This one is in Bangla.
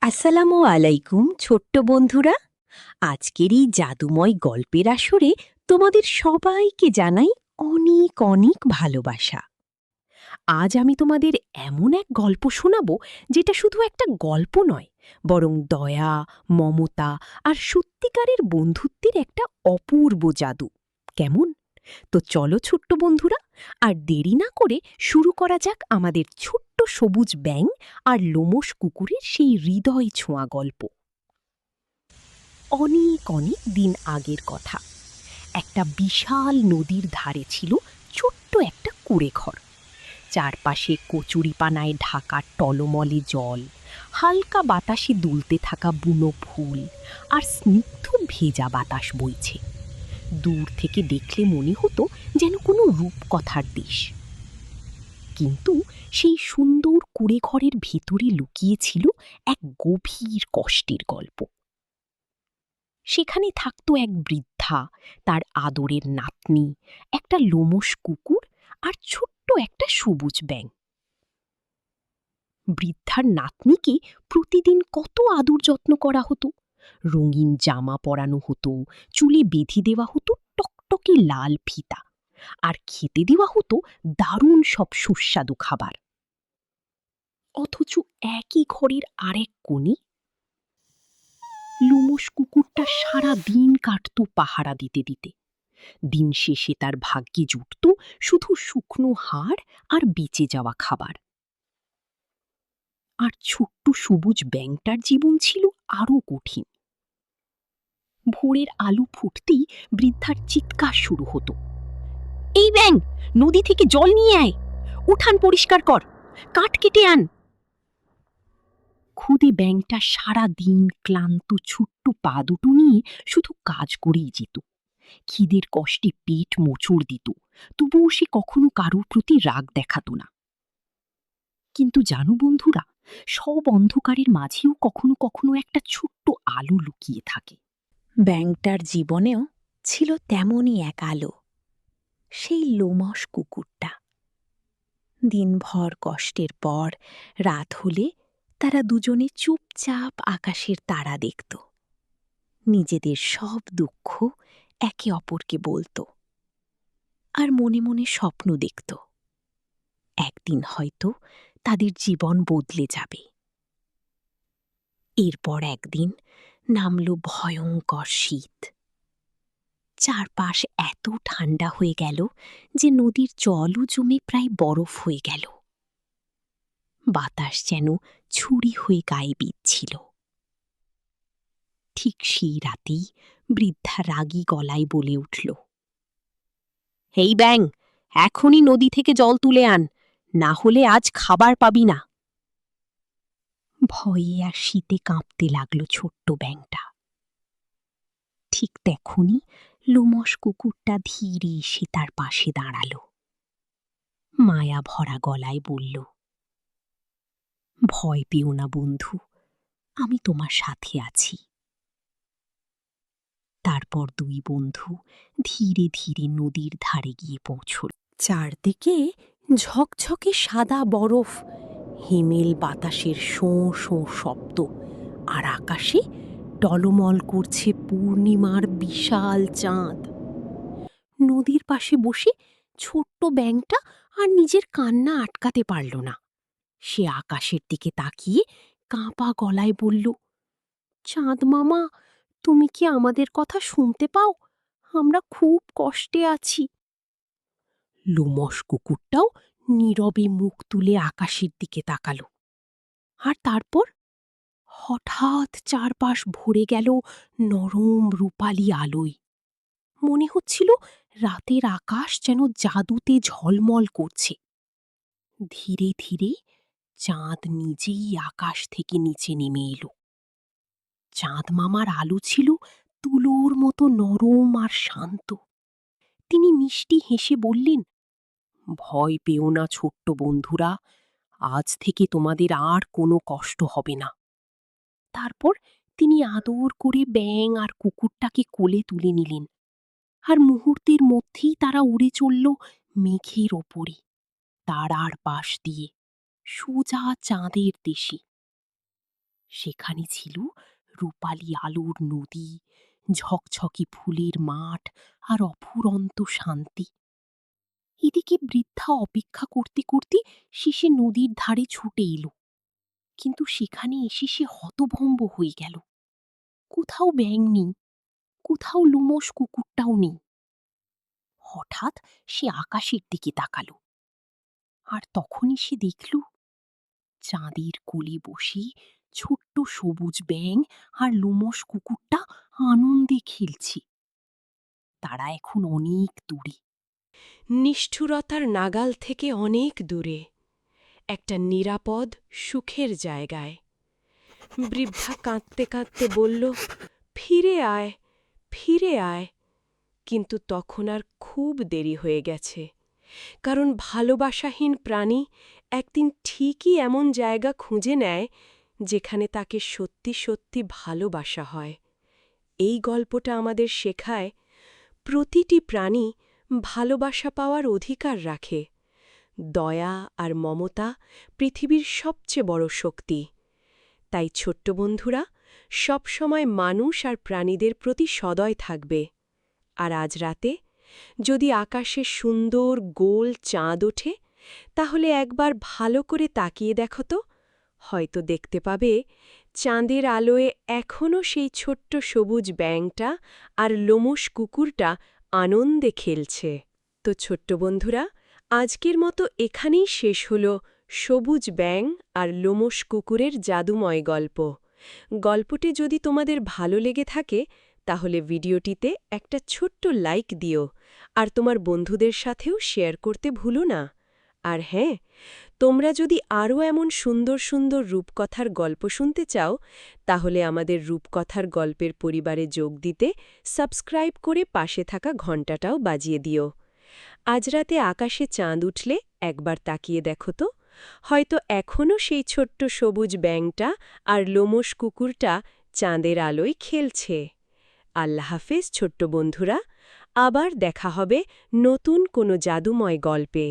আসসালামু আলাইকুম ছোট্ট বন্ধুরা। আজকের এই জাদুময় গল্পের আসরে তোমাদের সবাইকে জানাই অনেক অনেক ভালোবাসা। আজ আমি তোমাদের এমন এক গল্প শোনাবো যেটা শুধু একটা গল্প নয়, বরং দয়া, মমতা আর সত্যিকারের বন্ধুত্বের একটা অপূর্ব জাদু। কেমন? তো চলো ছোট্ট বন্ধুরা, আর দেরি না করে শুরু করা যাক আমাদের ছোট্ট সবুজ ব্যাঙ আর লোমশ কুকুরের সেই হৃদয় ছোঁয়া গল্প। অনেক অনেক দিন আগের কথা। একটা বিশাল নদীর ধারে ছিল ছোট্ট একটা কুঁড়েঘর। চারপাশে কচুরিপানায় ঢাকা টলমলে জল, হালকা বাতাসে দুলতে থাকা বুনো ফুল আর স্নিগ্ধ ভেজা বাতাস বইছে। দূর থেকে দেখলে মনে হতো যেন কোনো রূপকথার দেশ। কিন্তু সেই সুন্দর কুঁড়েঘরের ভেতরে লুকিয়ে ছিল এক গভীর কষ্টের গল্প। সেখানে থাকতো এক বৃদ্ধা, তার আদরের নাতনি, একটা লোমশ কুকুর আর ছোট্ট একটা সবুজ ব্যাঙ। বৃদ্ধার নাতনিকে প্রতিদিন কত আদর যত্ন করা হতো। রঙিন জামা পরানো হতো, চুলে বেঁধে দেওয়া হতো টকটকে লাল ফিতা, আর খেতে দেওয়া হতো দারুণ সব সুস্বাদু খাবার। অথচ একই ঘরের আরেক কোণে লোমশ কুকুরটা সারা দিন কাটত পাহারা দিতে দিতে। দিন শেষে তার ভাগ্যে জুটত শুধু শুকনো হাড় আর বেঁচে যাওয়া খাবার। আর ছোট্ট সবুজ ব্যাঙটার জীবন ছিল আরও কঠিন। ভোরের আলো ফুটতেই বৃদ্ধার চিৎকার শুরু হতো, এই ব্যাঙ, নদী থেকে জল নিয়ে আয়, উঠান পরিষ্কার কর, কাঠ কেটে আন। খুদে ব্যাঙটা সারা দিন ক্লান্ত ছোট্ট পা দুটো নিয়ে শুধু কাজ করেই যেত। খিদের কষ্টে পেট মোচড় দিত, তবুও সে কখনো কারোর প্রতি রাগ দেখাত না। কিন্তু জানো বন্ধুরা, সব অন্ধকারের মাঝেও কখনো কখনো একটা ছোট্ট আলো লুকিয়ে থাকে। ব্যাঙটার জীবনেও ছিল তেমনই এক আলো, সেই লোমশ কুকুরটা। দিনভর কষ্টের পর রাত হলে তারা দুজনে চুপচাপ আকাশের তারা দেখত, নিজেদের সব দুঃখ একে অপরকে বলতো, আর মনে মনে স্বপ্ন দেখত একদিন হয়তো তাদের জীবন বদলে যাবে। এরপর একদিন নামল ভয়ঙ্কর শীত। চারপাশ এত ঠান্ডা হয়ে গেল যে নদীর জলও জমে প্রায় বরফ হয়ে গেল। বাতাস যেন ছুরি হয়ে গায়ে বিঁধছিল। ঠিক সেই রাতেই বৃদ্ধা রাগী গলায় বলে উঠল, এই ব্যাঙ, এখনই নদী থেকে জল তুলে আন, না হলে আজ খাবার পাবি না। ভয়ে আর শীতে কাঁপতে লাগলো ছোট্ট ব্যাঙটা। ঠিক তখনই লোমশ কুকুরটা ধীরে এসে তার পাশে দাঁড়ালো। মায়া ভরা গলায় বলল, ভয় পেও না বন্ধু, আমি তোমার সাথে আছি। তারপর দুই বন্ধু ধীরে ধীরে নদীর ধারে গিয়ে পৌঁছল। চারদিকে ঝকঝকে সাদা বরফ, হিমেল বাতাসের শোঁ শোঁ শব্দ, আর আকাশে টলমল করছে পূর্ণিমার বিশাল চাঁদ। নদীর পাশে বসে ছোট্ট ব্যাঙটা আর নিজের কান্না আটকাতে পারল না। সে আকাশের দিকে তাকিয়ে কাঁপা গলায় বলল, চাঁদ মামা, তুমি কি আমাদের কথা শুনতে পাও? আমরা খুব কষ্টে আছি। লোমশ কুকুরটাও নীরবে মুখ তুলে আকাশের দিকে তাকালো। আর তারপর হঠাৎ চারপাশ ভরে গেল নরম রূপালি আলোয়। মনে হচ্ছিল রাতের আকাশ যেন জাদুতে ঝলমল করছে। ধীরে ধীরে চাঁদ নিজেই আকাশ থেকে নিচে নেমে এলো। চাঁদ মামার আলো ছিল তুলোর মতো নরম আর শান্ত। তিনি মিষ্টি হেসে বললেন, ভয় পেও না ছোট্ট বন্ধুরা, আজ থেকে তোমাদের আর কোনো কষ্ট হবে না। তারপর তিনি আদর করে ব্যাঙ আর কুকুরটাকে কোলে তুলে নিলেন, আর মুহূর্তের মধ্যেই তারা উড়ে চলল মেঘের ওপরে, তারার পাশ দিয়ে সোজা চাঁদের দেশে। সেখানে ছিল রূপালি আলোর নদী, ঝকঝকে ফুলের মাঠ আর অফুরন্ত শান্তি। এদিকে বৃদ্ধা অপেক্ষা করতে করতে শেষে নদীর ধারে ছুটে এলো, কিন্তু সেখানে এসে সে হতভম্ব হয়ে গেল। কোথাও ব্যাঙ নেই, কোথাও লোমশ কুকুরটাও নেই। হঠাৎ সে আকাশের দিকে তাকালো, আর তখনই সে দেখল চাঁদের কোলে বসে ছোট্ট সবুজ ব্যাঙ আর লোমশ কুকুরটা আনন্দে খেলছে। তারা এখন অনেক দূরে, নিষ্ঠুরতার নাগাল থেকে অনেক দূরে, একটা নিরাপদ সুখের জায়গায়। বৃদ্ধা কাঁদতে কাঁদতে বলল, ফিরে আয়, ফিরে আয়। কিন্তু তখন আর খুব দেরি হয়ে গেছে, কারণ ভালোবাসাহীন প্রাণী একদিন ঠিকই এমন জায়গা খুঁজে নেয় যেখানে তাকে সত্যি সত্যি ভালোবাসা হয়। এই গল্পটা আমাদের শেখায়, প্রতিটি প্রাণী ভালোবাসা পাওয়ার অধিকার রাখে। দয়া আর মমতা পৃথিবীর সবচেয়ে বড় শক্তি। তাই ছোট্ট বন্ধুরা, সবসময় মানুষ আর প্রাণীদের প্রতি সদয় থাকবে। আর আজ রাতে যদি আকাশে সুন্দর গোল চাঁদ ওঠে, তাহলে একবার ভালো করে তাকিয়ে দেখো তো, হয়তো দেখতে পাবে চাঁদের আলোয় এখনও সেই ছোট্ট সবুজ ব্যাঙটা আর লোমশ কুকুরটা আনন্দে খেলছে। তো ছোট্ট বন্ধুরা, আজকের মতো এখানেই শেষ হল সবুজ ব্যাঙ আর লোমশ কুকুরের জাদুময় গল্প। গল্পটি যদি তোমাদের ভালো লেগে থাকে, তাহলে ভিডিওটিতে একটা ছোট্ট লাইক দিও, আর তোমার বন্ধুদের সাথেও শেয়ার করতে ভুলো না। আর হ্যাঁ, তোমরা যদি আরও এমন সুন্দর সুন্দর রূপকথার গল্প শুনতে চাও, তাহলে আমাদের রূপকথার গল্পের পরিবারে যোগ দিতে সাবস্ক্রাইব করে পাশে থাকা ঘণ্টাটাও বাজিয়ে দিও। আজ রাতে আকাশে চাঁদ উঠলে একবার তাকিয়ে দেখো তো, হয়তো এখনও সেই ছোট্ট সবুজ ব্যাঙটা আর লোমশ কুকুরটা চাঁদের আলোয় খেলছে। আল্লাহ হাফেজ ছোট্ট বন্ধুরা, আবার দেখা হবে নতুন কোনো জাদুময় গল্পে।